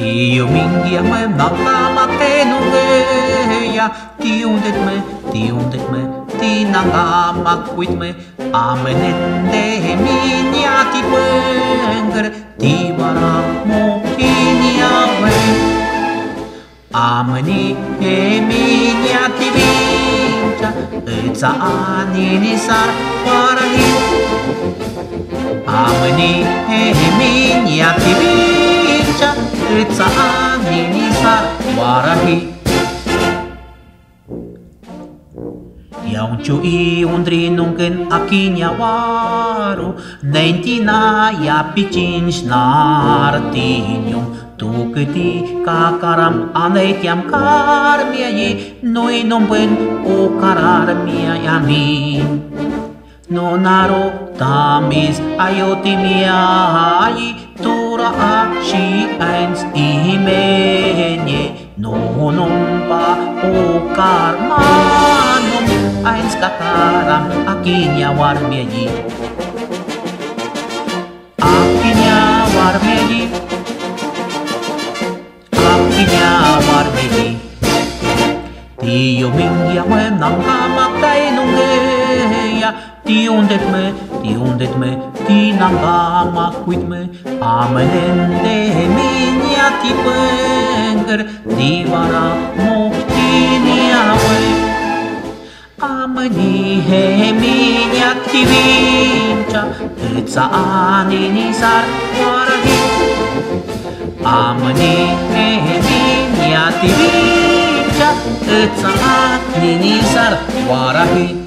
Io minghia me nangama te nungeya ti undet me ti nangama quit me amenende minya ti penger ti vara mo pinya we ameni minya ti vincha etsa anini sar parahi ameni minya ti vincha etsa anini sar parahi Iau ciui undri nungken akinya waru Nentina ya picinch nartinium Tu kiti kakaram anetiam karmia ye Noi nomben o karar mia yamin No naro tamis ayoti mia ai Tura a shi eins imenye No nompa o karmanum Eins kakaram akinya warmieji Akinya warmieji Akinya warmieji Tio mingia me nangamak tay nungeya Ti undet me Ti nangamak quit me Amenende minya ti penger Ti vara mo kinia we Ameni minya ti vincha Etsa anini sar parahi Ameni minya ti vincha Etsa anini sar parahi